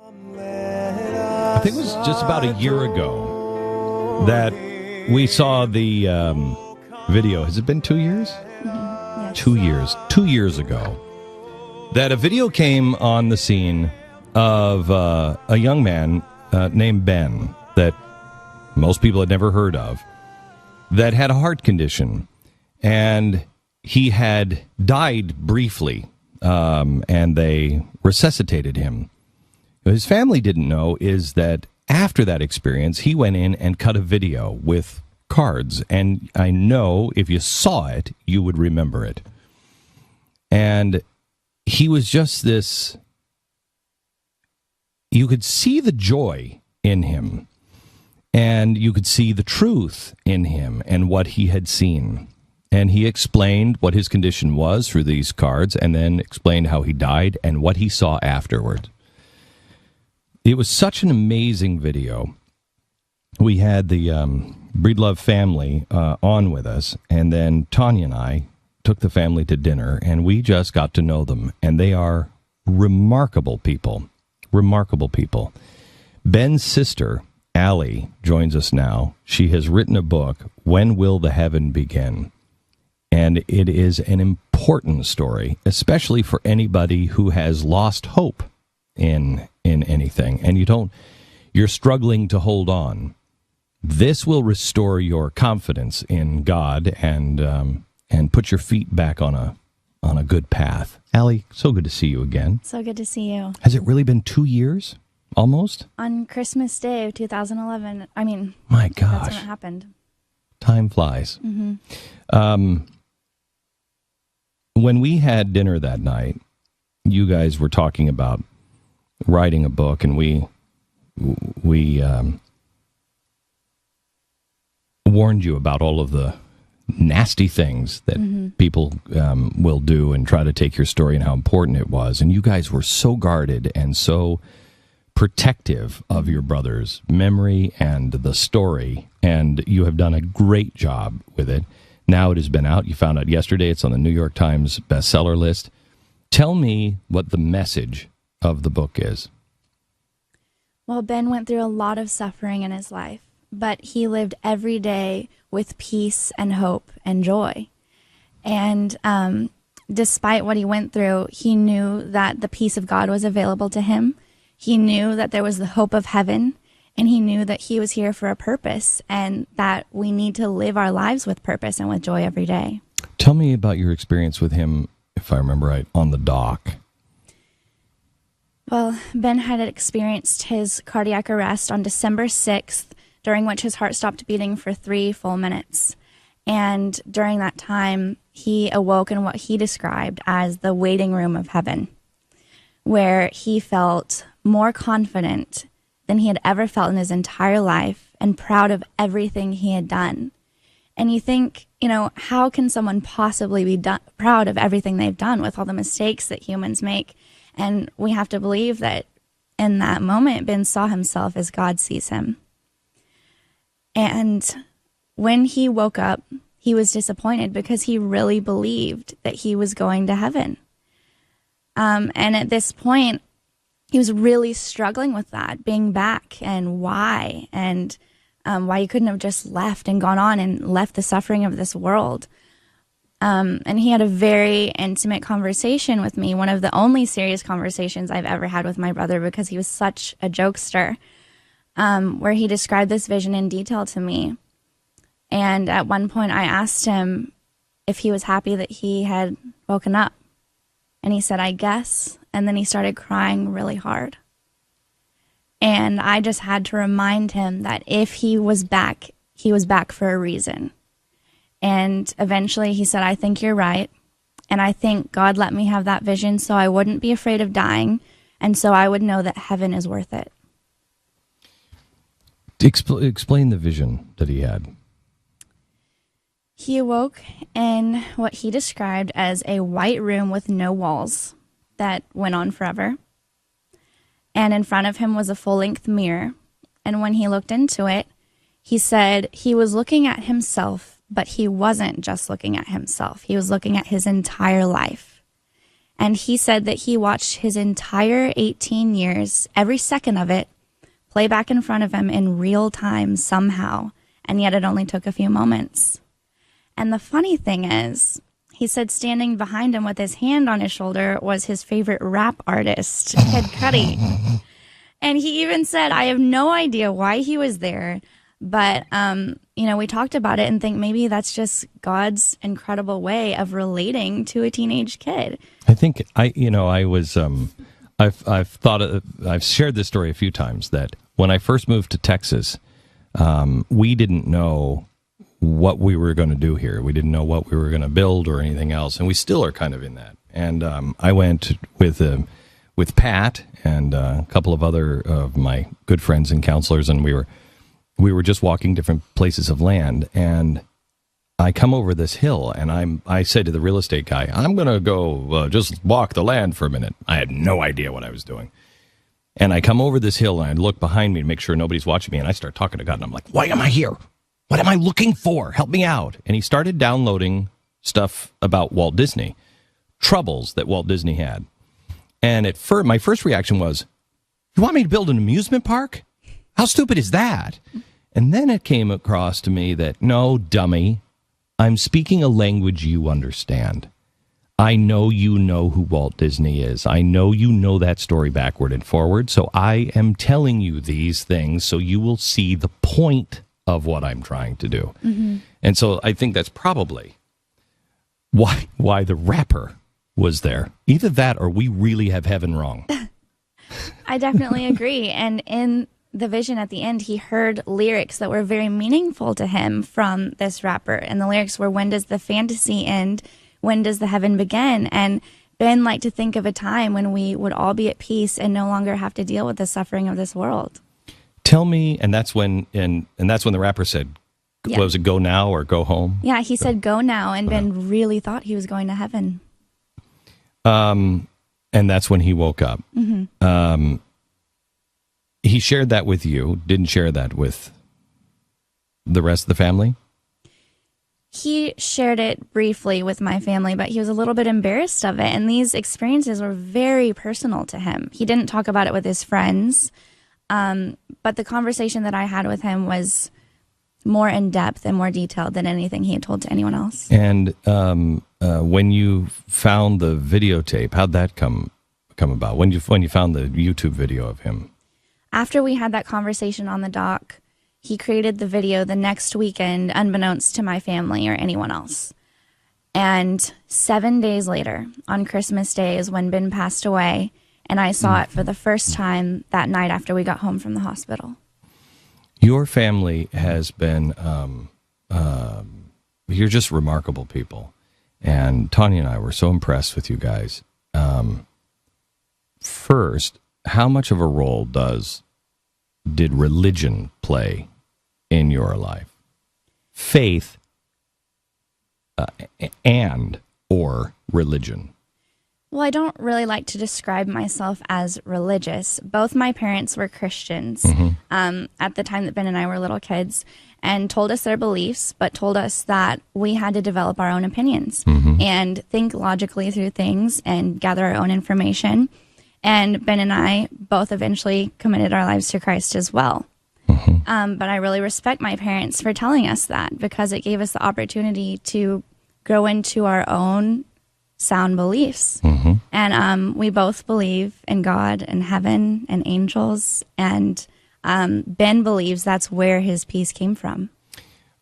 I think it was just about a year ago that we saw the video. Has it been 2 years? Mm-hmm. Yes. 2 years. 2 years ago that a video came on the scene of a young man named Ben that most people had never heard of that had a heart condition. And he had died briefly, and they resuscitated him. What his family didn't know is that after that experience, he went in and cut a video with cards. And I know if you saw it, you would remember it. And he was just this, you could see the joy in him. And you could see the truth in him and what he had seen. And he explained what his condition was through these cards and then explained how he died and what he saw afterward. It was such an amazing video. We had the Breedlove family on with us, and then Tanya and I took the family to dinner, and we just got to know them. And they are remarkable people. Remarkable people. Ben's sister, Allie, joins us now. She has written a book, When Will the Heaven Begin? And it is an important story, especially for anybody who has lost hope in anything. And you're struggling to hold on. This will restore your confidence in God and put your feet back on a good path. Allie, so good to see you again. So good to see you. Has it really been 2 years? Almost? On Christmas Day of 2011. I mean, my gosh, that's when it happened. Time flies. Mm-hmm. When we had dinner that night, you guys were talking about writing a book, and we warned you about all of the nasty things that people will do and try to take your story and how important it was. And you guys were so guarded and so protective of your brother's memory and the story, and you have done a great job with it. Now it has been out. You found out yesterday. It's on the New York Times bestseller list. Tell me what the message of the book is. Well, Ben went through a lot of suffering in his life, but he lived every day with peace and hope and joy. And despite what he went through, he knew that the peace of God was available to him. He knew that there was the hope of heaven, and he knew that he was here for a purpose and that we need to live our lives with purpose and with joy every day. Tell me about your experience with him, if I remember right, on the dock. Well, Ben had experienced his cardiac arrest on December 6th, during which his heart stopped beating for 3 full minutes. And during that time, he awoke in what he described as the waiting room of heaven, where he felt more confident than he had ever felt in his entire life and proud of everything he had done. And you think, how can someone possibly be proud of everything they've done with all the mistakes that humans make? And we have to believe that in that moment, Ben saw himself as God sees him. And when he woke up, he was disappointed because he really believed that he was going to heaven. And at this point, he was really struggling with that, being back and why he couldn't have just left and gone on and left the suffering of this world. And he had a very intimate conversation with me, one of the only serious conversations I've ever had with my brother because he was such a jokester, where he described this vision in detail to me. And at one point I asked him if he was happy that he had woken up. And he said, I guess. And then he started crying really hard. And I just had to remind him that if he was back for a reason. And eventually he said, I think you're right. And I think God let me have that vision so I wouldn't be afraid of dying. And so I would know that heaven is worth it. Explain the vision that he had. He awoke in what he described as a white room with no walls that went on forever. And in front of him was a full-length mirror. And when he looked into it, he said he was looking at himself, but he wasn't just looking at himself. He was looking at his entire life. And he said that he watched his entire 18 years, every second of it, play back in front of him in real time somehow. And yet it only took a few moments. And the funny thing is, he said standing behind him with his hand on his shoulder was his favorite rap artist, Kid Cudi. And he even said, I have no idea why he was there, but, we talked about it and think maybe that's just God's incredible way of relating to a teenage kid. I think I've shared this story a few times that when I first moved to Texas, we didn't know what we were going to do here. We didn't know what we were going to build or anything else, and we still are kind of in that. And I went with Pat and a couple of other of my good friends and counselors, and we were just walking different places of land, and I come over this hill, and I said to the real estate guy, I'm going to go just walk the land for a minute. I had no idea what I was doing. And I come over this hill, and I look behind me to make sure nobody's watching me, and I start talking to God, and I'm like, why am I here? What am I looking for? Help me out. And he started downloading stuff about Walt Disney, troubles that Walt Disney had. And at first, my first reaction was, you want me to build an amusement park? How stupid is that? And then it came across to me that, no, dummy, I'm speaking a language you understand. I know you know who Walt Disney is. I know you know that story backward and forward. So I am telling you these things so you will see the point of what I'm trying to do. Mm-hmm. And so I think that's probably why the rapper was there. Either that or we really have heaven wrong. I definitely agree. And in the vision at the end, he heard lyrics that were very meaningful to him from this rapper. And the lyrics were, when does the fantasy end? When does the heaven begin? And Ben liked to think of a time when we would all be at peace and no longer have to deal with the suffering of this world. Tell me, and that's when the rapper said, yeah. Was it go now or go home? Yeah, he said go now, and Ben really thought he was going to heaven. And that's when he woke up. Mm-hmm. He shared that with you, didn't share that with the rest of the family? He shared it briefly with my family, but he was a little bit embarrassed of it. And these experiences were very personal to him. He didn't talk about it with his friends. But the conversation that I had with him was more in depth and more detailed than anything he had told to anyone else. And when you found the videotape, how'd that come about? When you found the YouTube video of him? After we had that conversation on the dock, he created the video the next weekend, unbeknownst to my family or anyone else. And 7 days later, on Christmas Day, is when Ben passed away, and I saw it for the first time that night after we got home from the hospital. Your family has been, you're just remarkable people. And Tanya and I were so impressed with you guys. First, how much of a role did religion play in your life? Faith and or religion? Well, I don't really like to describe myself as religious. Both my parents were Christians at the time that Ben and I were little kids, and told us their beliefs, but told us that we had to develop our own opinions and think logically through things and gather our own information. And Ben and I both eventually committed our lives to Christ as well. But I really respect my parents for telling us that, because it gave us the opportunity to grow into our own sound beliefs. And we both believe in God and heaven and angels. And Ben believes that's where his peace came from.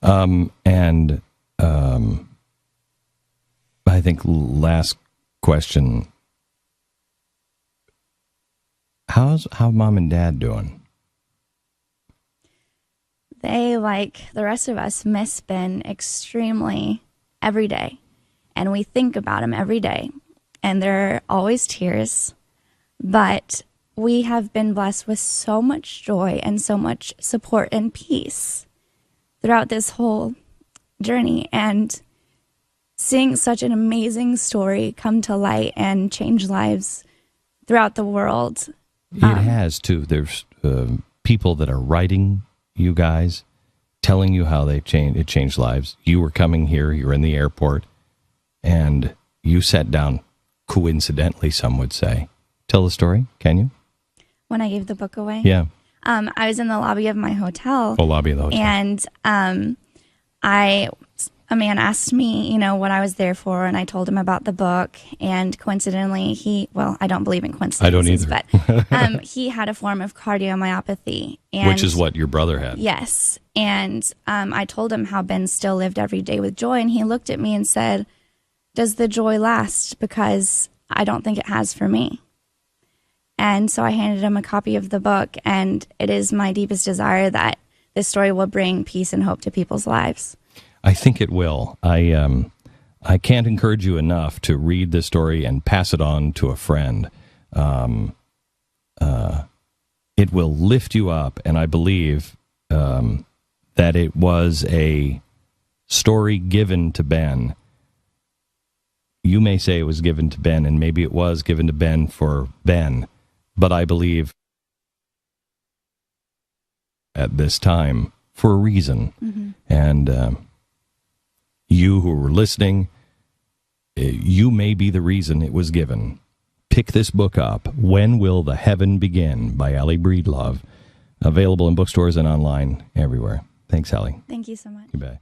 I think last question. How mom and dad doing? They, like the rest of us, miss Ben extremely every day. And we think about him every day. And there are always tears. But we have been blessed with so much joy and so much support and peace throughout this whole journey. And seeing such an amazing story come to light and change lives throughout the world. It has, too. There's people that are writing you guys, telling you how it changed lives. You were coming here, you're in the airport, and you sat down coincidentally, some would say. Tell the story, can you? When I gave the book away? Yeah. I was in the lobby of my hotel. Full lobby of the hotel. And a man asked me, what I was there for, and I told him about the book. And coincidentally, I don't believe in coincidences. I don't either. But he had a form of cardiomyopathy. Which is what your brother had. Yes. And I told him how Ben still lived every day with joy. And he looked at me and said, "Does the joy last? Because I don't think it has for me." And so I handed him a copy of the book. And it is my deepest desire that this story will bring peace and hope to people's lives. I think it will. I can't encourage you enough to read this story and pass it on to a friend. It will lift you up, and I believe that it was a story given to Ben. You may say it was given to Ben, and maybe it was given to Ben for Ben, but I believe at this time for a reason. Mm-hmm. And you who were listening, you may be the reason it was given. Pick this book up, When Will the Heaven Begin, by Allie Breedlove. Available in bookstores and online everywhere. Thanks, Allie. Thank you so much. You bet.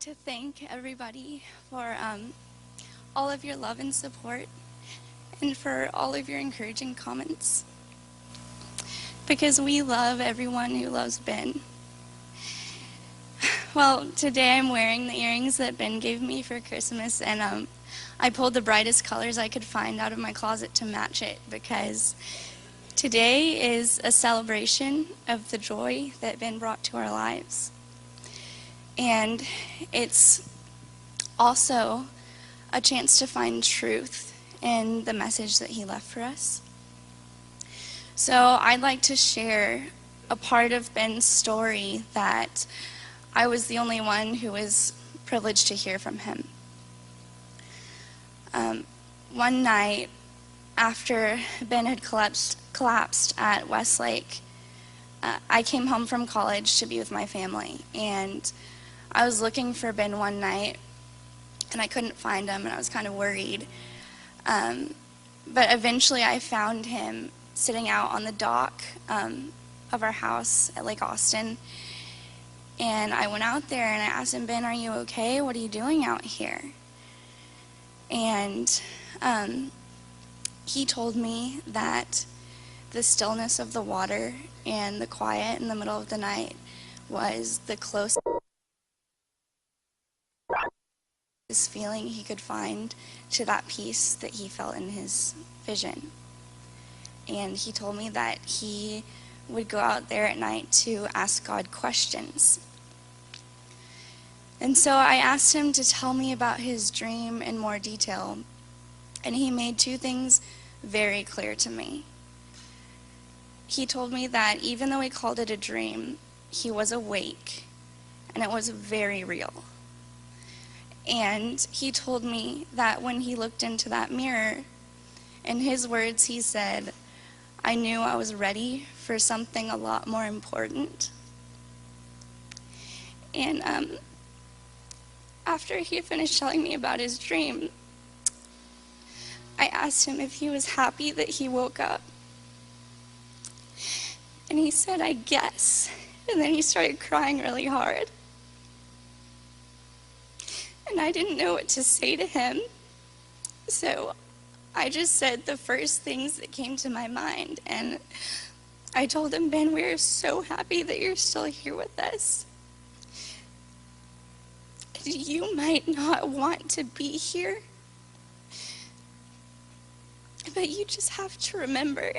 to thank everybody for all of your love and support, and for all of your encouraging comments, because we love everyone who loves Ben. Well, today I'm wearing the earrings that Ben gave me for Christmas, and I pulled the brightest colors I could find out of my closet to match it, because today is a celebration of the joy that Ben brought to our lives. And it's also a chance to find truth in the message that he left for us. So I'd like to share a part of Ben's story that I was the only one who was privileged to hear from him. One night, after Ben had collapsed at Westlake, I came home from college to be with my family, and I was looking for Ben one night, and I couldn't find him, and I was kind of worried. But eventually I found him sitting out on the dock of our house at Lake Austin, and I went out there and I asked him, Ben, are you okay? What are you doing out here? And he told me that the stillness of the water and the quiet in the middle of the night was the closest feeling he could find to that peace that he felt in his vision. And he told me that he would go out there at night to ask God questions. And so I asked him to tell me about his dream in more detail, and he made two things very clear to me. He told me that even though he called it a dream, he was awake, and it was very real. And he told me that when he looked into that mirror, in his words, he said, I knew I was ready for something a lot more important. And after he finished telling me about his dream, I asked him if he was happy that he woke up. And he said, I guess. And then he started crying really hard. And I didn't know what to say to him. So I just said the first things that came to my mind. And I told him, Ben, we're so happy that you're still here with us. You might not want to be here, but you just have to remember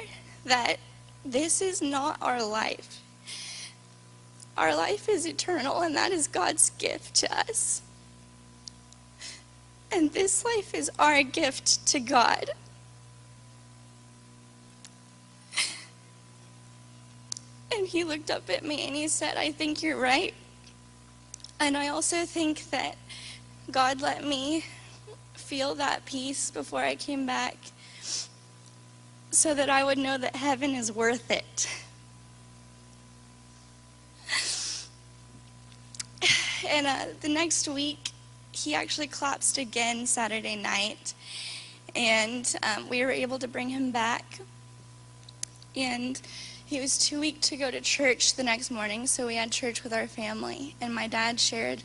that this is not our life. Our life is eternal, and that is God's gift to us. And this life is our gift to God. And he looked up at me and he said, I think you're right. And I also think that God let me feel that peace before I came back so that I would know that heaven is worth it. And the next week, he actually collapsed again Saturday night, and we were able to bring him back. And he was too weak to go to church the next morning, so we had church with our family. And my dad shared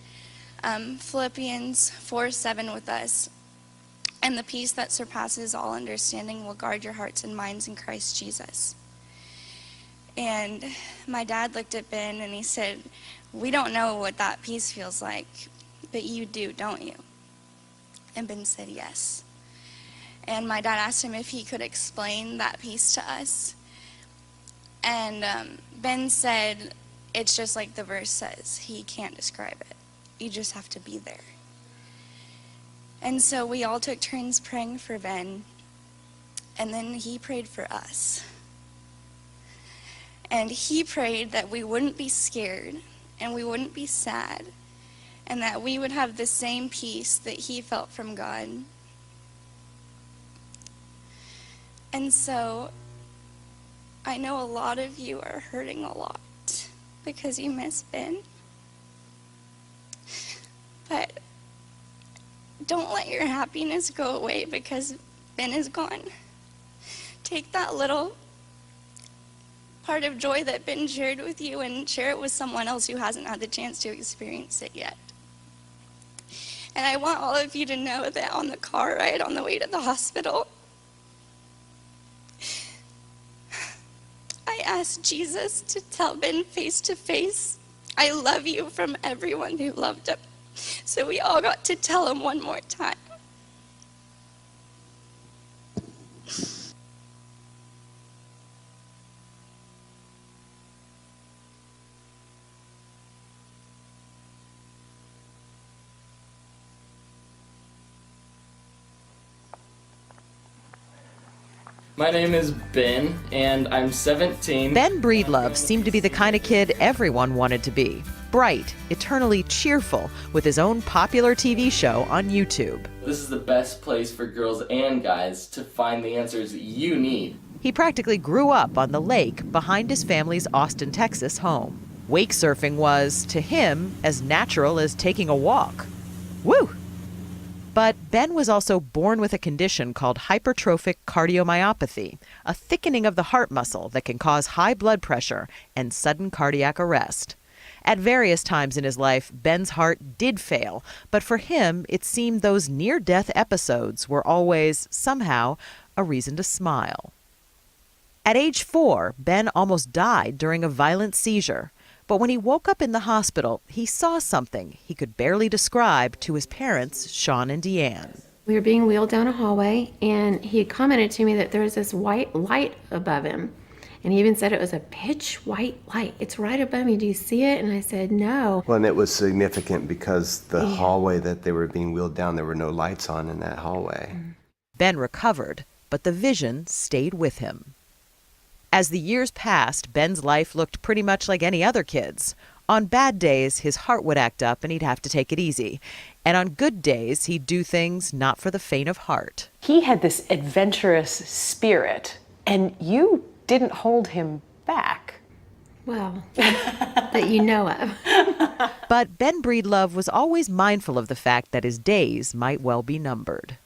Philippians 4:7 with us. And the peace that surpasses all understanding will guard your hearts and minds in Christ Jesus. And my dad looked at Ben and he said, we don't know what that peace feels like, but you do, don't you? And Ben said yes. And my dad asked him if he could explain that peace to us. And Ben said, it's just like the verse says, he can't describe it. You just have to be there. And so we all took turns praying for Ben, and then he prayed for us. And he prayed that we wouldn't be scared, and we wouldn't be sad, and that we would have the same peace that he felt from God. And so I know a lot of you are hurting a lot because you miss Ben. But don't let your happiness go away because Ben is gone. Take that little part of joy that Ben shared with you and share it with someone else who hasn't had the chance to experience it yet. And I want all of you to know that on the car ride on the way to the hospital, I asked Jesus to tell Ben face to face, I love you, from everyone who loved him. So we all got to tell him one more time. My name is Ben, and I'm 17. Ben Breedlove seemed to be the kind of kid everyone wanted to be. Bright, eternally cheerful, with his own popular TV show on YouTube. This is the best place for girls and guys to find the answers you need. He practically grew up on the lake behind his family's Austin, Texas home. Wake surfing was, to him, as natural as taking a walk. Woo! But Ben was also born with a condition called hypertrophic cardiomyopathy, a thickening of the heart muscle that can cause high blood pressure and sudden cardiac arrest. At various times in his life, Ben's heart did fail, but for him, it seemed those near-death episodes were always, somehow, a reason to smile. At age 4, Ben almost died during a violent seizure. But when he woke up in the hospital, he saw something he could barely describe to his parents, Sean and Deanne. We were being wheeled down a hallway, and he had commented to me that there was this white light above him. And he even said it was a pitch white light. It's right above me. Do you see it? And I said, no. Well, and it was significant because the hallway that they were being wheeled down, there were no lights on in that hallway. Ben recovered, but the vision stayed with him. As the years passed, Ben's life looked pretty much like any other kid's. On bad days, his heart would act up and he'd have to take it easy. And on good days, he'd do things not for the faint of heart. He had this adventurous spirit, and you didn't hold him back. Well, that you know of. But Ben Breedlove was always mindful of the fact that his days might well be numbered.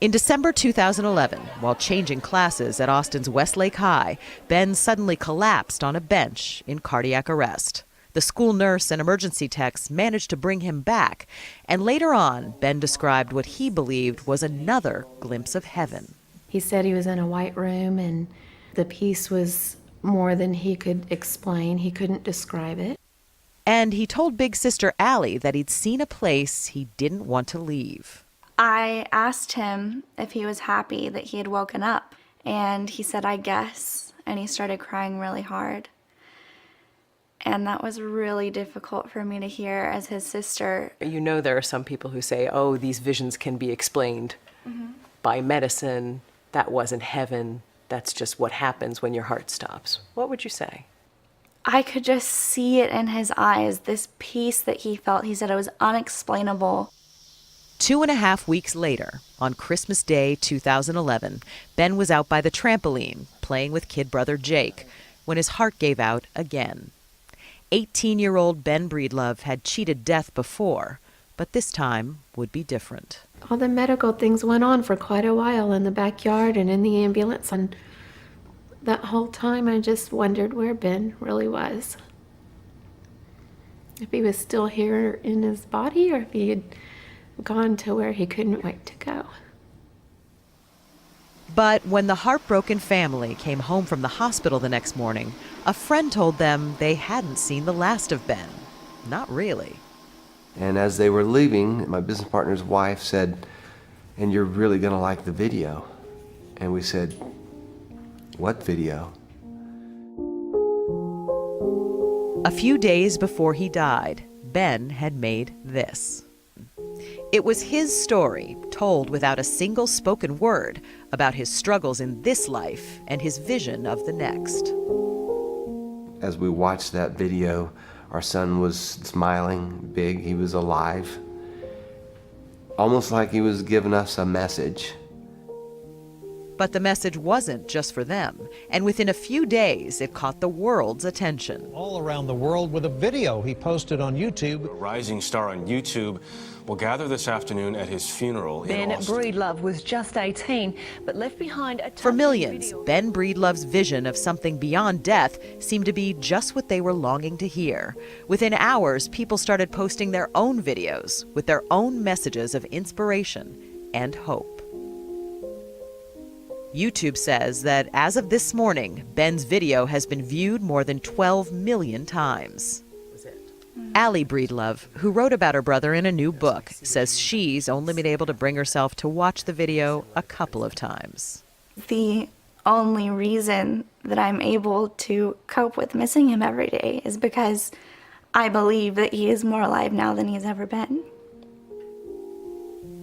In December 2011, while changing classes at Austin's Westlake High, Ben suddenly collapsed on a bench in cardiac arrest. The school nurse and emergency techs managed to bring him back, and later on, Ben described what he believed was another glimpse of heaven. He said he was in a white room, and the peace was more than he could explain. He couldn't describe it. And he told big sister Allie that he'd seen a place he didn't want to leave. I asked him if he was happy that he had woken up, and he said, I guess, and he started crying really hard. And that was really difficult for me to hear as his sister. You know, there are some people who say, oh, these visions can be explained by medicine. That wasn't heaven. That's just what happens when your heart stops. What would you say? I could just see it in his eyes, this peace that he felt. He said it was unexplainable. 2.5 weeks later, on Christmas Day 2011, Ben was out by the trampoline, playing with kid brother Jake, when his heart gave out again. 18-year-old Ben Breedlove had cheated death before, but this time would be different. All the medical things went on for quite a while in the backyard and in the ambulance, and that whole time I just wondered where Ben really was. If he was still here in his body, or if he had gone to where he couldn't wait to go. But when the heartbroken family came home from the hospital the next morning, a friend told them they hadn't seen the last of Ben. Not really. And as they were leaving, my business partner's wife said, and you're really going to like the video. And we said, what video? A few days before he died, Ben had made this. It was his story, told without a single spoken word, about his struggles in this life and his vision of the next. As we watched that video, our son was smiling big. He was alive. Almost like he was giving us a message. But the message wasn't just for them, and within a few days, it caught the world's attention. All around the world with a video he posted on YouTube. A rising star on YouTube will gather this afternoon at his funeral in Austin. Ben Breedlove was just 18, but left behind a For millions, Ben Breedlove's vision of something beyond death seemed to be just what they were longing to hear. Within hours, people started posting their own videos with their own messages of inspiration and hope. YouTube says that as of this morning, Ben's video has been viewed more than 12 million times. Allie Breedlove, who wrote about her brother in a new book, says she's only been able to bring herself to watch the video a couple of times. The only reason that I'm able to cope with missing him every day is because I believe that he is more alive now than he's ever been.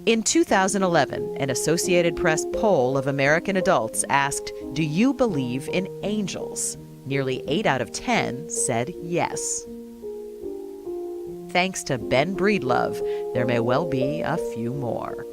In 2011, an Associated Press poll of American adults asked, "Do you believe in angels?" Nearly 8 out of 10 said yes. Thanks to Ben Breedlove, there may well be a few more.